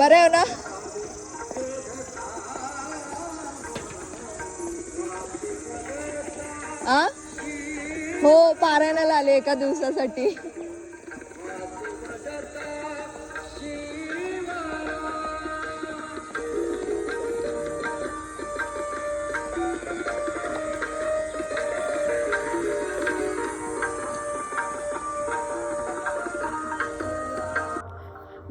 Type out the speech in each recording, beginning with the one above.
बरं आहे ना. आ हो, पारायणाला आले एका दिवसासाठी.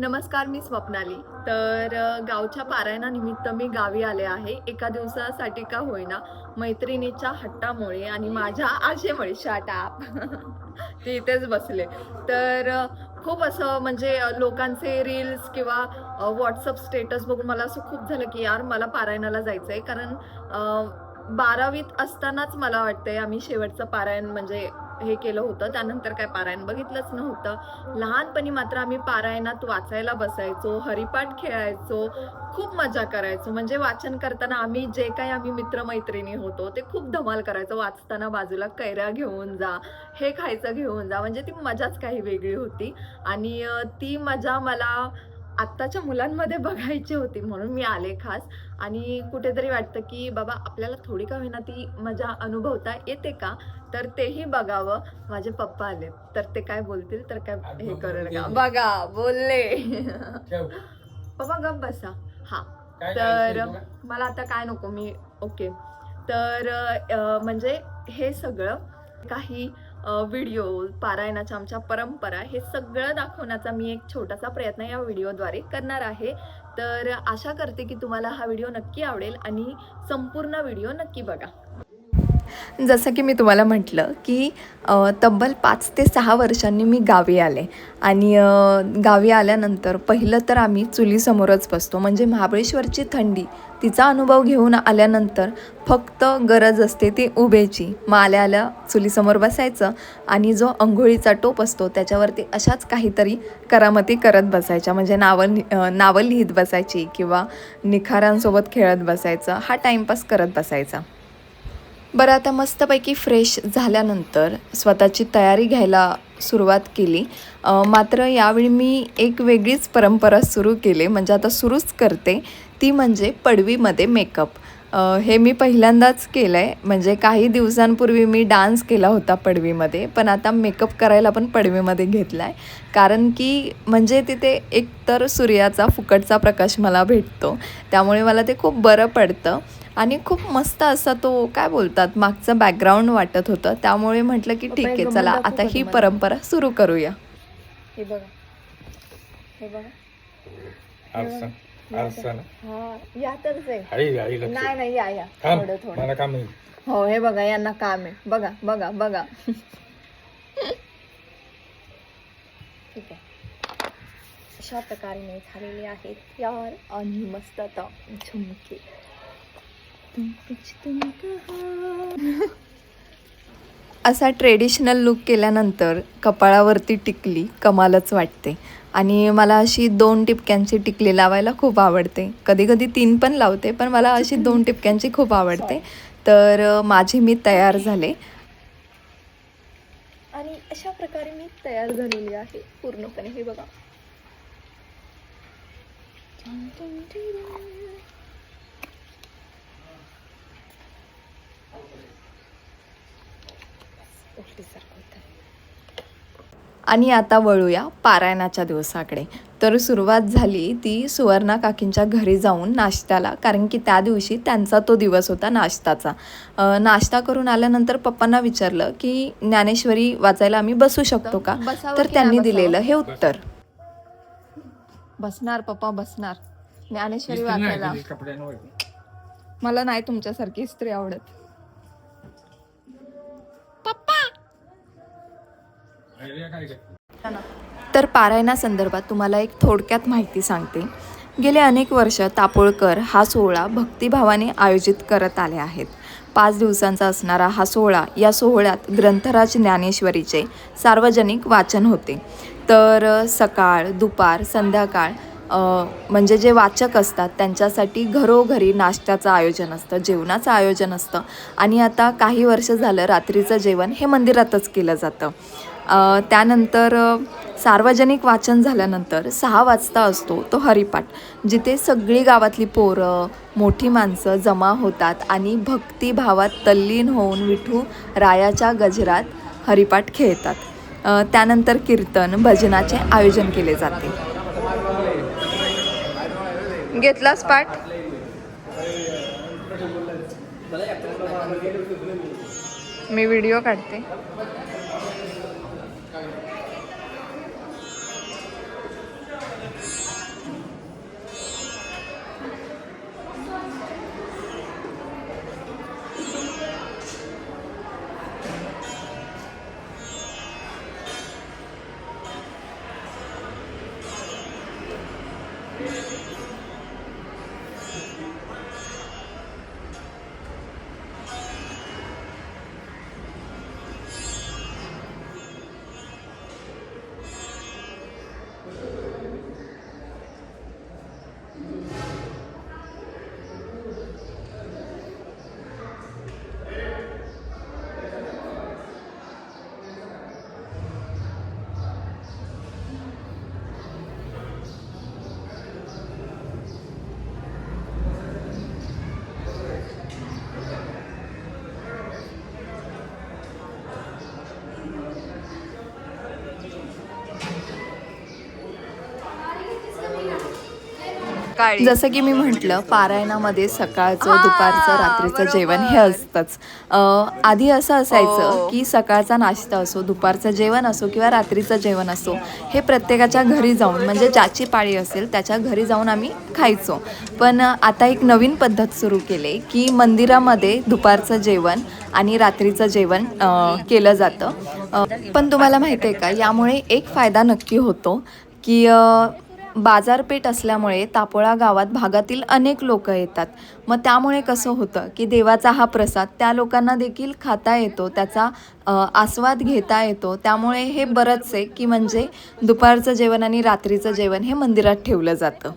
नमस्कार, मी स्वप्नाली. तर गावच्या पारायणानिमित्त मी गावी आले आहे. एका दिवसासाठी का होईना, मैत्रिणीच्या हट्टामुळे आणि माझ्या आशेमुळे. शाटाप ते इथेच बसले. तर खूप असं म्हणजे लोकांचे रील्स किंवा व्हॉट्सअप स्टेटस बघून मला असं खूप झालं की यार मला पारायणाला जायचं आहे. कारण 12वीत असतानाच मला वाटतंय आम्ही शेवटचं पारायण म्हणजे हे केलं होतं. त्यानंतर काय पारायण बघितलंच नव्हतं. लहानपणी मात्र आम्ही पारायणात वाचायला बसायचो, हरिपाठ खेळायचो, खूप मजा करायचो. म्हणजे वाचन करताना आम्ही जे काही आम्ही मित्रमैत्रिणी होतो ते खूप धमाल करायचो. वाचताना बाजूला कैऱ्या घेऊन जा, हे खायचं घेऊन जा, म्हणजे ती मजाच काही वेगळी होती. आणि ती मजा मला आत्ताच्या मुलांमध्ये बघायची होती, म्हणून मी आले खास. आणि कुठेतरी वाटतं की बाबा आपल्याला थोडी का होईना ती मजा अनुभवता येते का, तर तेही बघावं. माझे पप्पा आले तर ते काय बोलतील तर काय हे करू नका. बघा बोलले. पप्पा गप बसा. हा, तर मला आता काय नको, मी ओके. तर म्हणजे हे सगळं काही व्हिडिओ, पारायणाच्या आमच्या परंपरा, हे सगळं दाखवण्याचा मी एक छोटासा प्रयत्न या व्हिडिओद्वारे करणार आहे. तर आशा करते की तुम्हाला हा व्हिडिओ नक्की आवडेल आणि संपूर्ण व्हिडिओ नक्की बघा. जसं की मी तुम्हाला म्हटलं की तब्बल 5 ते 6 वर्षांनी मी गावी आले. आणि गावी आल्यानंतर पहिलं तर आम्ही चुलीसमोरच बसतो. म्हणजे महाबळेश्वरची थंडी तिचा अनुभव घेऊन आल्यानंतर फक्त गरज असते ती उभेची. मग आल्या आल्या चुलीसमोर बसायचं आणि जो अंघोळीचा टोप असतो त्याच्यावरती अशाच काहीतरी करामती करत बसायच्या. म्हणजे नावं लिहित बसायची किंवा निखारांसोबत खेळत बसायचं. हा टाईमपास करत बसायचा. बरं, आता मस्तपैकी फ्रेश झाल्यानंतर स्वतःची तयारी घ्यायला सुरुवात केली. मात्र यावेळी मी एक वेगळीच परंपरा सुरू केली, म्हणजे आता सुरूच करते. ती म्हणजे पडवीमध्ये मेकअप. हे मी पहिल्यांदाच केलं आहे. म्हणजे काही दिवसांपूर्वी मी डान्स केला होता पडवीमध्ये, पण आता मेकअप करायला पण पडवीमध्ये घेतला आहे. कारण की म्हणजे तिथे एकतर सूर्याचा फुकटचा प्रकाश मला भेटतो, त्यामुळे मला ते खूप बरं पडतं. आणि खूप मस्त असा तो काय बोलतात मागचं बॅकग्राऊंड वाटत होतं. त्यामुळे म्हटलं की ठीक आहे, चला आता ही परंपरा सुरू करूया. हे बघा, हे बघा, यातच आहे. नाही या थोडं काम आहे. हो, हे बघा, यांना काम आहे. बघा बघा बघा. ठीक आहे, अशा प्रकारे मी झालेले आहेत यार. आणि मस्त आता झुमके. असा ट्रेडिशनल लुक केल्यानंतर कपाळावरती टिकली कमालच वाटते. आणि मला अशी 2 टिपक्यांची टिकली लावायला खूप आवडते. कधी कधी 3 पण लावते, पण मला अशी 2 टिपक्यांची खूप आवडते. तर माझी मी तयार झाले आणि अशा प्रकारे मी तयार झालेली आहे पूर्णपणे. हे बघा, आणि आता वळूया पारायणाच्या दिवसाकडे. तर सुरुवात झाली ती सुवर्णा काकींच्या घरी जाऊन नाश्त्याला, कारण की त्या दिवशी त्यांचा तो दिवस होता नाश्ताचा. नाश्ता करून आल्यानंतर पप्पांना विचारलं की ज्ञानेश्वरी वाचायला आम्ही बसू शकतो का, तर त्यांनी दिलेलं हे उत्तर. बसणार पप्पा, बसणार. ज्ञानेश्वरी वाचायला मला नाही तुमच्यासारखी स्त्री आवडत. तर पारायणासंदर्भात तुम्हाला एक थोडक्यात माहिती सांगते. गेले अनेक वर्ष तापोळकर हा सोहळा भक्तिभावाने आयोजित करत आले आहेत. 5 दिवसांचा असणारा हा सोहळा, या सोहळ्यात ग्रंथराज ज्ञानेश्वरीचे सार्वजनिक वाचन होते. तर सकाळ, दुपार, संध्याकाळ म्हणजे जे वाचक असतात त्यांच्यासाठी घरोघरी नाश्त्याचं आयोजन असतं, जेवणाचं आयोजन असतं. आणि आता काही वर्ष झालं रात्रीचं जेवण हे मंदिरातच केलं जातं. त्यानंतर सार्वजनिक वाचन झाल्यानंतर 6 वाजता असतो तो हरिपाठ, जिथे सगळी गावातली पोरं मोठी माणसं जमा होतात आणि भक्तिभावात तल्लीन होऊन विठू रायाच्या गजरात हरिपाठ खेळतात. त्यानंतर कीर्तन भजनाचे आयोजन केले जाते. घेतलास पाठ? मी व्हिडिओ काढते. जसं की मी म्हटलं, पारायणामध्ये सकाळचं, दुपारचं, रात्रीचं जेवण हे असतंच. आधी असं असायचं की सकाळचा नाश्ता असो, दुपारचं जेवण असो किंवा रात्रीचं जेवण असो, हे प्रत्येकाच्या घरी जाऊन, म्हणजे ज्याची पाळी असेल त्याच्या घरी जाऊन आम्ही खायचो. पण आता एक नवीन पद्धत सुरू केली की मंदिरामध्ये दुपारचं जेवण आणि रात्रीचं जेवण केलं जातं. पण तुम्हाला माहिती आहे का, यामुळे एक फायदा नक्की होतो की बाजारपेठ असल्यामुळे तापोळा गावात भागातील अनेक लोक येतात. मग त्यामुळे कसं होतं की देवाचा हा प्रसाद त्या लोकांना देखील खाता येतो, त्याचा आस्वाद घेता येतो. त्यामुळे हे बरंच आहे की म्हणजे दुपारचं जेवण आणि रात्रीचं जेवण हे मंदिरात ठेवलं जातं.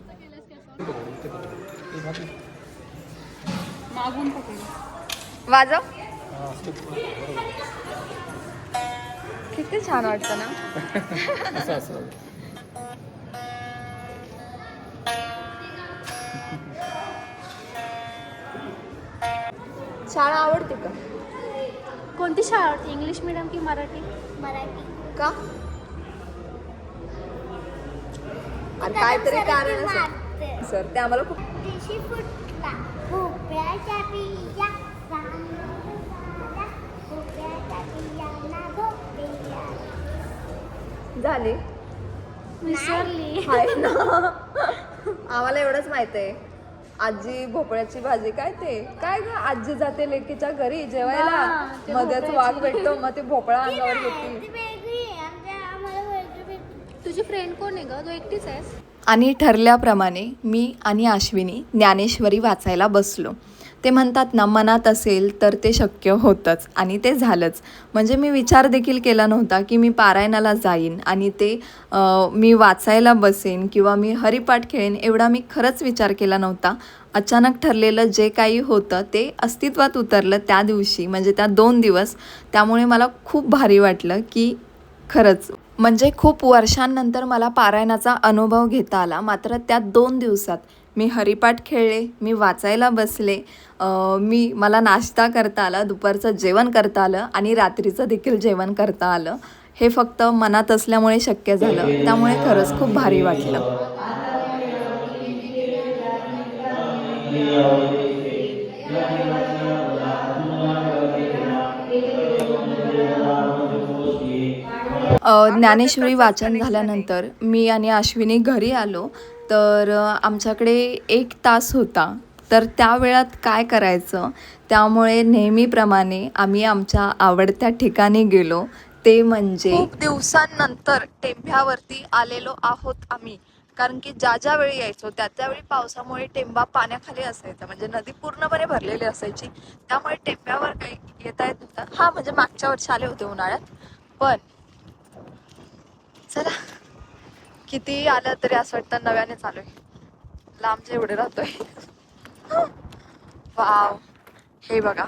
वाजव. किती छान वाटतं ना. शाळा आवडते का? कोणती शाळा आवडते, इंग्लिश मीडियम की मराठी? मराठी. का? आणि काहीतरी कारण असेल सर, ते आम्हाला खूप झाली विसरली. आहे ना. आम्हाला एवढंच माहित आहे, आजी भोपळ्याची भाजी काय ते काय ग, आजी जाते लेकीच्या घरी जेवायला, मध्येच वाघ भेटतो, मग ते भोपळा अंगावर घेते. तुझी फ्रेंड कोण आहे ग, तू एकटीच आहेस? आणि ठरल्याप्रमाणे मी आणि अश्विनी ज्ञानेश्वरी वाचायला बसलो. ते म्हणतात ना, मनात असेल तर ते शक्य होतंच, आणि ते झालंच. म्हणजे मी विचार देखील केला नव्हता की मी पारायणाला जाईन आणि ते मी वाचायला बसेन किंवा मी हरिपाठ खेळेन, एवढा मी खरंच विचार केला नव्हता. अचानक ठरलेलं जे काही होतं ते अस्तित्वात उतरलं त्या दिवशी, म्हणजे त्या 2 दिवस. त्यामुळे मला खूप भारी वाटलं की खरंच म्हणजे खूप वर्षांनंतर मला पारायणाचा अनुभव घेता आला. मात्र त्या 2 दिवसात मी हरिपाठ खेळले, मी वाचायला बसले, मला नाश्ता करता आला, दुपारचं जेवण करता आलं आणि रात्रीचं देखील जेवण करता आलं. हे फक्त मनात असल्यामुळे शक्य झालं. त्यामुळे खरंच खूप भारी वाटलं. ज्ञानेश्वरी वाचन झाल्यानंतर मी आणि अश्विनी घरी आलो. तर आमच्याकडे 1 तास होता. तर त्या वेळात काय करायचं, त्यामुळे नेहमीप्रमाणे आम्ही आमच्या आवडत्या ठिकाणी गेलो. ते म्हणजे खूप दिवसांनंतर टेंभ्यावरती आलेलो आहोत आम्ही. कारण की ज्या वेळी यायचो त्या वेळी पावसामुळे टेंबा पाण्याखाली असायचा, म्हणजे नदी पूर्णपणे भरलेली असायची. त्यामुळे टेंब्यावर काही येता येत नव्हतं. हा, म्हणजे मागच्या वर्षी आले होते उन्हाळ्यात. पण चला, किती आलं तरी असं वाटतं नव्याने चालूय, लांबचे एवढे राहतोय. वाव, हे बघा.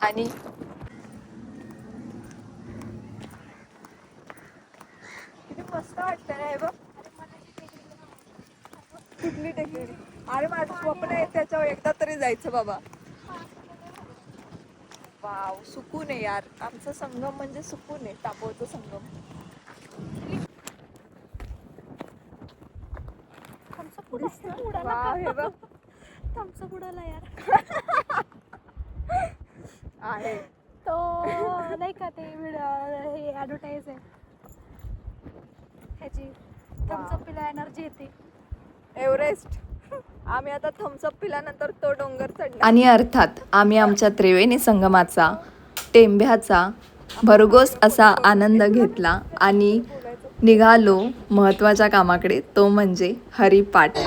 आणि वाटतं ना हे बघ. कुठली टेकडी? अरे माझं स्वप्न आहे त्याच्यावर एकदा तरी जायचं बाबा. वाव, सुकून आहे यार. आमचा संगम म्हणजे सुकून आहे, टापोचा संगम. वाव, हे बघ थम्सअप उडाला यार. आहे. तो नाही का ते हे ॲडव्हर्टाईज आहे ह्याची. थम्सअप पिला एनर्जी येते. एव्हरेस्ट. आम्ही आता थम्सअप पिल्यानंतर तो डोंगर चढला. आणि अर्थात आम्ही आमच्या त्रिवेणी संगमाचा, टेंभ्याचा भरघोस असा आनंद घेतला आणि निघालो महत्त्वाच्या कामाकडे, तो म्हणजे हरिपाठ.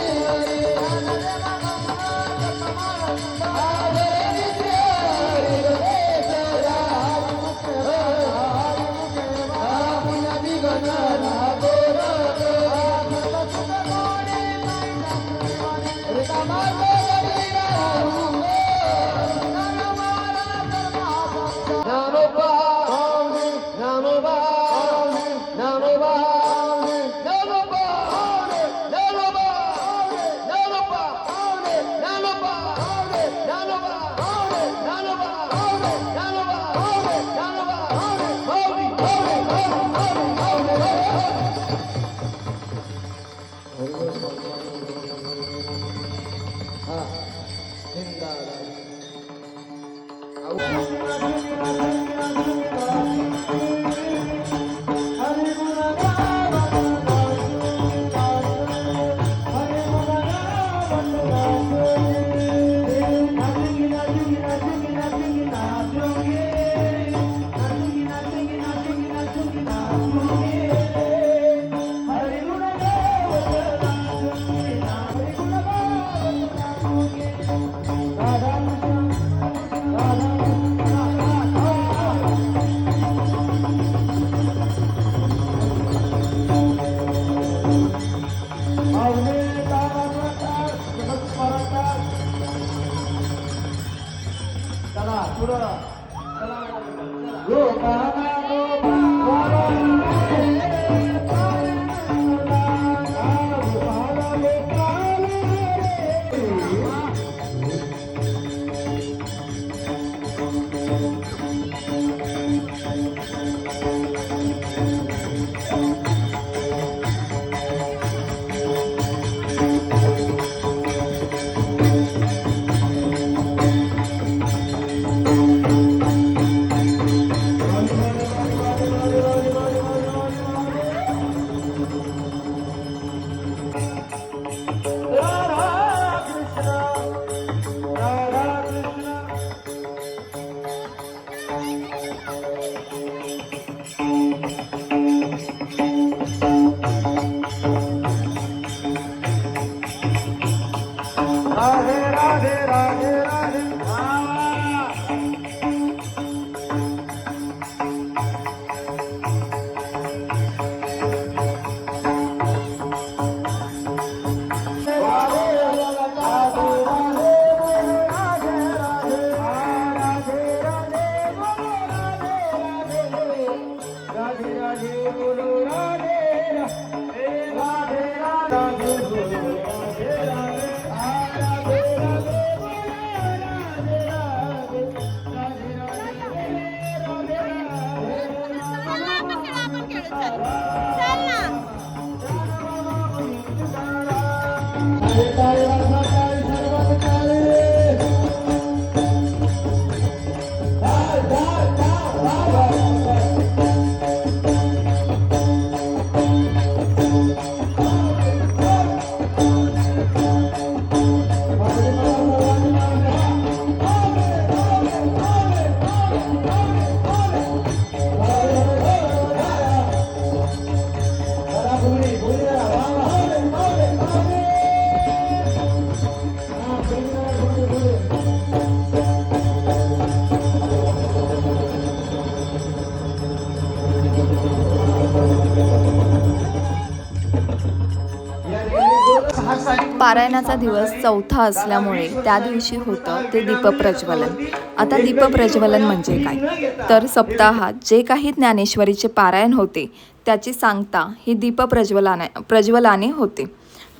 पारायणाचा दिवस चौथा असल्यामुळे त्या दिवशी होतं ते दीपप्रज्वलन. आता दीपप्रज्वलन म्हणजे काय, तर सप्ताहात जे काही ज्ञानेश्वरीचे पारायण होते त्याची सांगता ही प्रज्वलाने होते.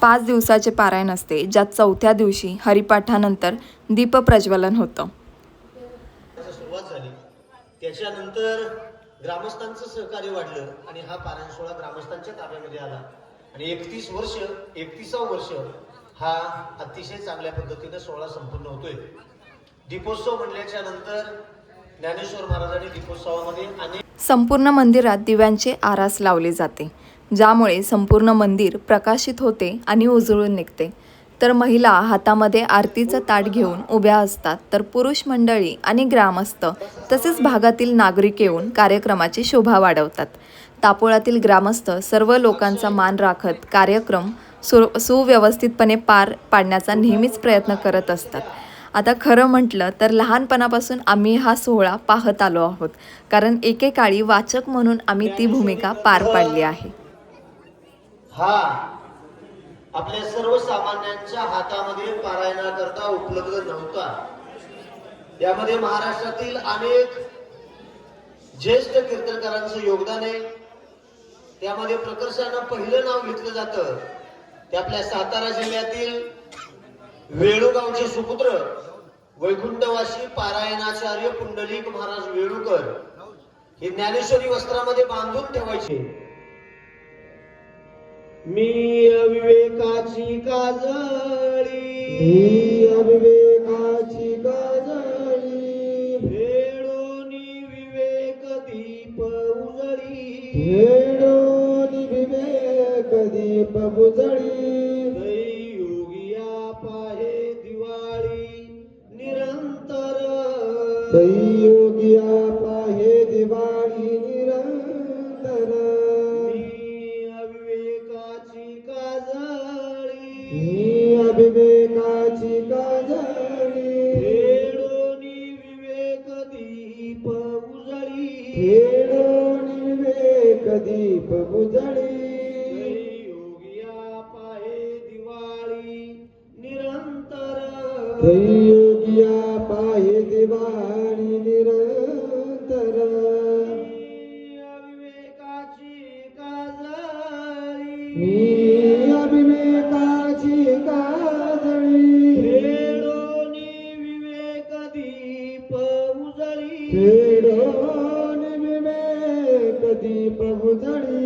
5 दिवसाचे पारायण असते, ज्यात चौथ्या दिवशी हरिपाठानंतर दीपप्रज्वलन होतं. सुरुवात झाली. त्याच्यानंतर ग्रामस्थांचं सहकार्य वाढलं आणि हा पारायण सोहळा ग्रामस्थांच्या ताब्यामध्ये आला आणि 31 वर्ष हा अतिशय चांगल्या पद्धतीने सोहळा संपन्न होतोय. दीपोत्सव म्हणल्याच्या नंतर ज्ञानेश्वर महाराजांनी दीपोत्सवामध्ये अनेक संपूर्ण मंदिरात दिव्यांचे आरास लावले जाते, ज्यामुळे संपूर्ण मंदिर प्रकाशित होते आणि उजळून निघते. तर महिला हातामध्ये आरतीचं ताट घेऊन उभ्या असतात, तर पुरुष मंडळी आणि ग्रामस्थ तसेच भागातील नागरिक येऊन कार्यक्रमाची शोभा वाढवतात. तापोळातील ग्रामस्थ सर्व लोकांचा मान राखत कार्यक्रम सुव्यवस्थितपणे पार पाडण्याचा नेहमीच प्रयत्न करत असतात. आता खरं म्हटलं तर लहानपणापासून आम्ही हा सोहळा पाहत आलो आहोत, कारण एकेकाळी वाचक म्हणून आम्ही ती भूमिका पार पाडली आहे. हा आपल्या सर्वसामान्यांच्या हातामध्ये पारायणाकरता उपलब्ध नव्हता. यामध्ये महाराष्ट्रातील अनेक ज्येष्ठ कीर्तनकारांचं योगदान आहे. त्यामध्ये प्रकर्षानं पहिलं नाव घेतलं जातं ते आपल्या सातारा जिल्ह्यातील वेळूगावचे सुपुत्र वैकुंठवासी पारायणाचार्य पुंडलिक महाराज वेळूकर हे ज्ञानेश्वरी वस्त्रामध्ये बांधून ठेवायचे. मी अविवेकाची काजळी, भेडोनी विवेक दीप उजळी, योगिया पाहे दिवाळी निरंतर, अविवेकाची काजळी, भेडोनी विवेक दीप उजळी, दीप बुजळी, योगिया पाहे दिवाळी निरंतर, योगिया पाहे दिवाळी निरंतर, अविवेकाची काजळी, अविवेकाची काजळी, भेडोनी विवेक दीप उजळी, दीप बुजळी,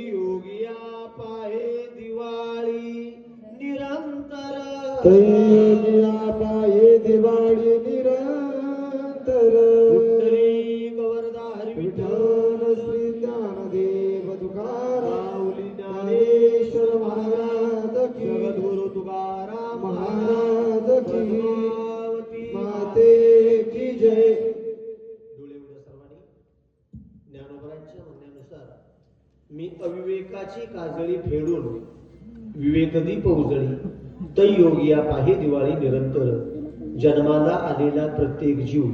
योगिया पाहे दिवाळी निरंतर, योगिया पाहे दिवाळी निरंतर, गवर्धा हरिविठ्ठल विठ्ठल श्री ज्ञानदेव तुकाराम ज्ञानेश्वर महाराज की, जगद्गुरु तुकाराम महाराज की, पद्मावती माते की जय. डोळे उघडा सर्वांनी. ज्ञानोबरांच्या म्हणण्यानुसार मी अविवेकाची काजळी फेडून विवेकदीप उजळी, तै योगिया पाहे दिवाळी निरंतर. जन्माला आलेला प्रत्येक जीव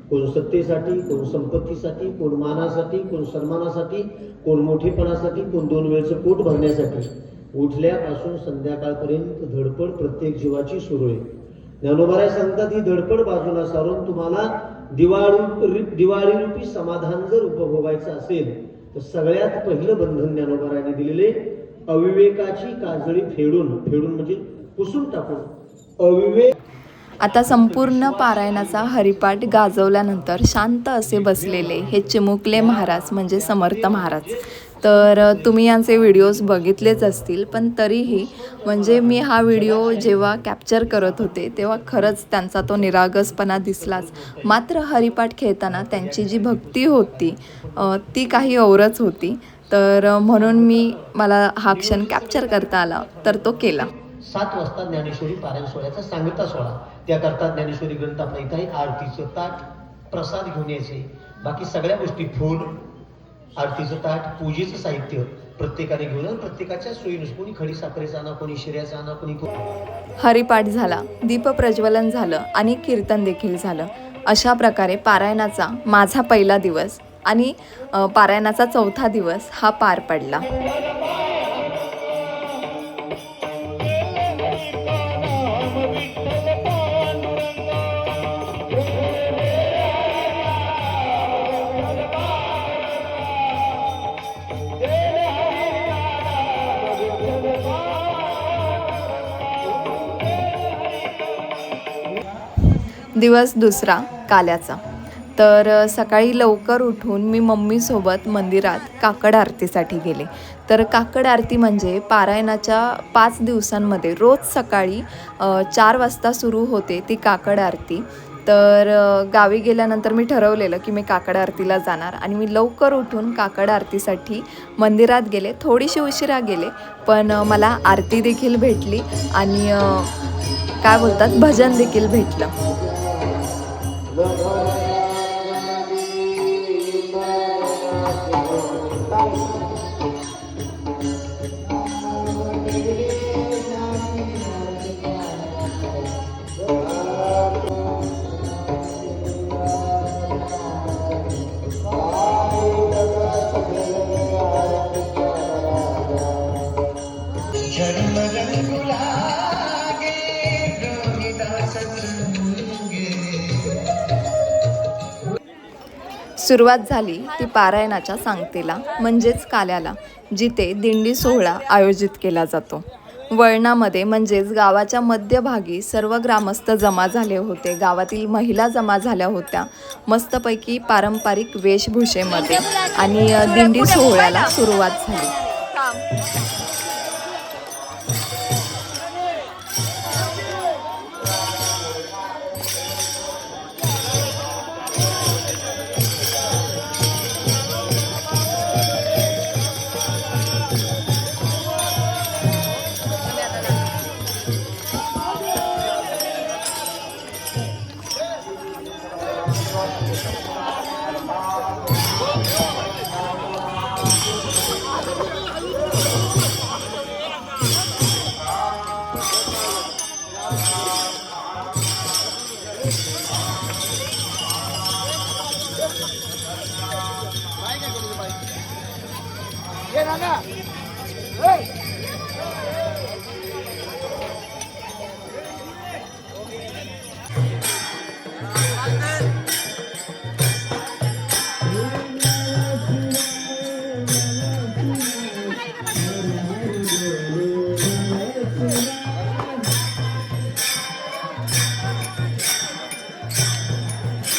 कोण सत्तेसाठी, कोण संपत्तीसाठी, कोण मानासाठी, कोण सन्मानासाठी, कोण मोठेपणासाठी, कोण 2 वेळचं पोट भरण्यासाठी उठल्यापासून संध्याकाळपर्यंत धडपड प्रत्येक जीवाची सुरू आहे. ज्ञानोबराय सांगतात ही धडपड बाजूला सारून तुम्हाला दिवाळीरूपी समाधान जर उपभोगायचं असेल तर सगळ्यात पहिलं बंधन ज्ञानोबरायाने दिलेले अविवेकाची काजळी फेडून म्हणजे पुसून टाकून. अविवेक. आता संपूर्ण पारायणाचा हरिपाठ गाजवल्यानंतर शांत असे बसलेले हे चिमुकले महाराज म्हणजे समर्थ महाराज. तर तुम्ही यांचे व्हिडिओज बघितलेच असतील, पण तरीही म्हणजे मी हा व्हिडिओ जेव्हा कॅप्चर करत होते तेव्हा खरंच त्यांचा तो निरागसपणा दिसलाच. मात्र हरिपाठ खेळताना त्यांची जी भक्ती होती ती काही औरच होती. तर म्हणून मला हा क्षण कॅप्चर करता आला तर तो केला. 7 वाजता ज्ञानेश्वरी पारायण सोहळ्याचा सांगता सोहळा. त्याकरता ज्ञानेश्वरी ग्रंथ आपल्या इथं आहे. आरतीचं ताट, प्रसाद घेऊन यायचे, बाकी सगळ्या गोष्टी फूल, आरतीचं ताट, पूजेचं साहित्य प्रत्येकाने घेऊन प्रत्येकाच्या सोयीनुसार कोणी खडी साखरेचा आणा, कोणी शिऱ्याचा आणा, कोणी हरिपाठ झाला, दीपप्रज्वलन झालं आणि कीर्तन देखील झालं. अशा प्रकारे पारायणाचा माझा पहिला दिवस आणि पारायणाचा चौथा दिवस हा पार पडला. दिवस दुसरा काल्याचा. तर सकाळी लवकर उठून मी मम्मीसोबत मंदिरात काकड आरतीसाठी गेले. तर काकड आरती म्हणजे पारायणाच्या 5 दिवसांमध्ये रोज सकाळी 4 वाजता सुरू होते ती काकड आरती. तर गावी गेल्यानंतर मी ठरवलेलं की मी काकड आरतीला जाणार आणि मी लवकर उठून काकड आरतीसाठी मंदिरात गेले. थोडीशी उशिरा गेले, पण मला आरती देखील भेटली आणि काय बोलतात भजन देखील भेटलं. सुरुवात झाली ती पारायणाच्या सांगतेला म्हणजेच काल्याला, जिथे दिंडी सोहळा आयोजित केला जातो. वळणामध्ये म्हणजेच गावाच्या मध्यभागी सर्व ग्रामस्थ जमा झाले होते. गावातील महिला जमा झाल्या होत्या मस्तपैकी पारंपरिक वेशभूषेमध्ये आणि दिंडी सोहळ्याला सुरुवात झाली.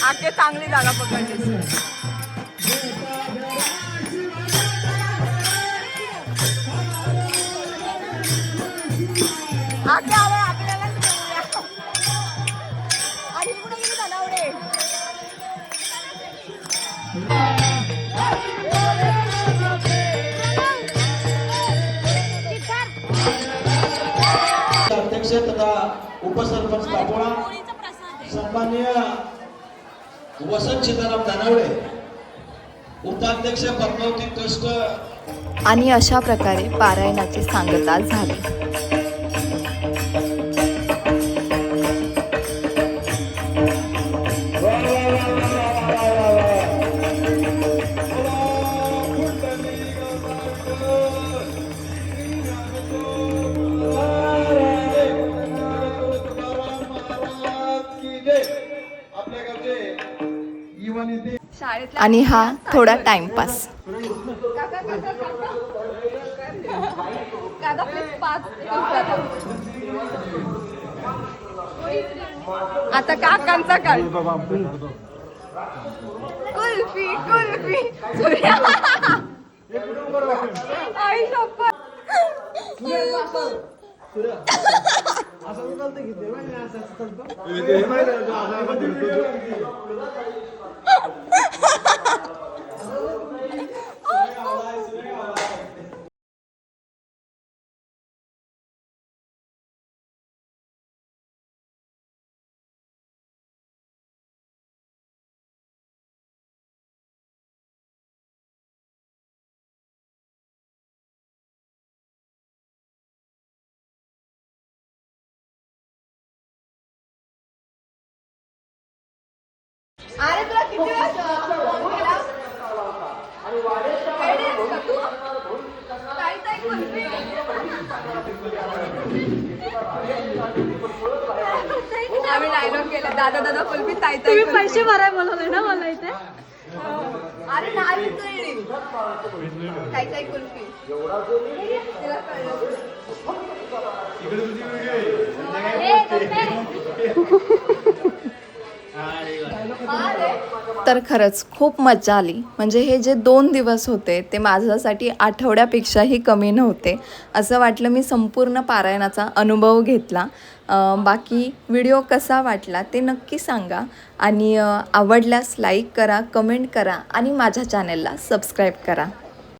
आगे चांगली जागा पकडली. आगे आले आपल्याला आणि इकडे गेली जनावरे. अध्यक्ष तथा उपसरपंच बापोळा, सन्माननीय वसंत सीताराम दानवडे, उपाध्यक्ष पद्मावती ट्रस्ट आणि अशा प्रकारे पारायणाची सांगता झाली. आणि हा थोडा टाइमपास. आता काकांचा काळ. कुल्फी कुल्फी आई शपथ. अरे तुला किती वेळा फोन केला? आम्ही डायलॉग केला, दादा दादा कुल्फी ताई ताई. तुम्ही पैसे भराय बोलवले ना मला इथे. अरे नाही ताई ताई कुल्फी. तिला कळलं. तर खरंच खूप मजा आली. म्हणजे हे जे 2 दिवस होते ते माझ्यासाठी आठवड्यापेक्षाही कमी नव्हते. असं वाटलं मी संपूर्ण पारायणाचा अनुभव घेतला. बाकी व्हिडिओ कसा वाटला ते नक्की सांगा आणि आवडल्यास लाईक करा, कमेंट करा आणि माझ्या चॅनलला सबस्क्राईब करा.